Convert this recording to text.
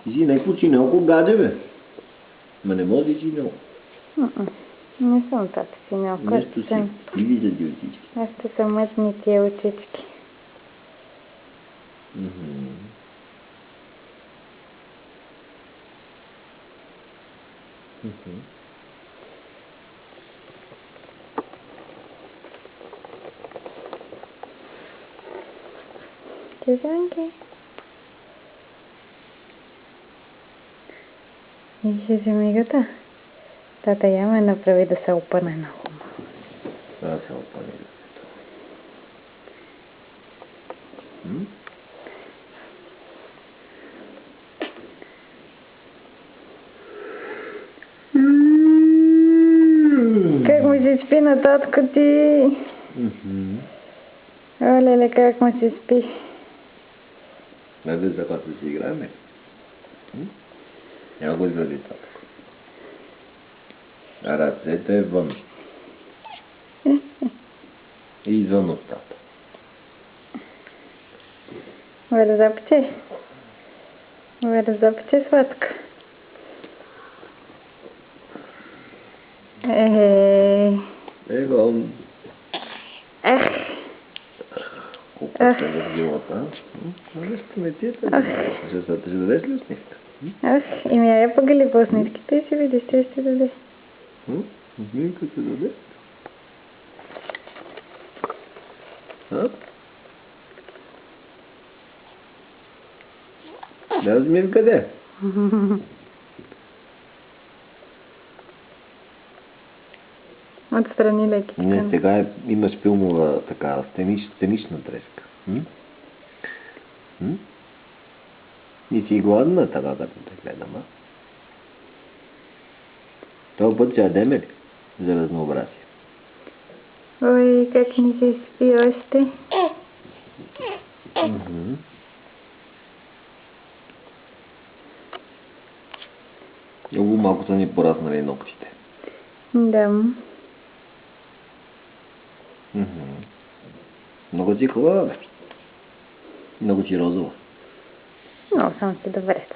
Ти си някакво чинелко гаде, бе. Ма не може да чинелко. Не съм тата чинелко. Нещо си. И вижда ти очички. Аз ще са мътни тия очички. Чезанки. Вижте се мигата. Тата я ме направи да се опъне на хума. Да се опъне. Как му се спи на татко ти? Олеле, как му се спи? Найде за като си играеме. Няма го изведи татко. А ръцете вън. И извън устата. Вързапче. Вързапче, сладка. Его. Колко се възгилата? Нещо ме тията. Ще дадеш ли усмивка? Ими я пъгали по усмивките и си видиш, че ще даде. Усмивка ще даде? Да, усмивка де? Отстрани лекичка. Не, сега имаш филмова така, сценична треска. И си гладна така, като те гледам, а? Това път ще ядеме ли? За разнообразие. Ой, как ни се спи още. Много малко са ни пораснали ногтите. Да. Много си хубава, бе. Много си розова. Много съм си добре.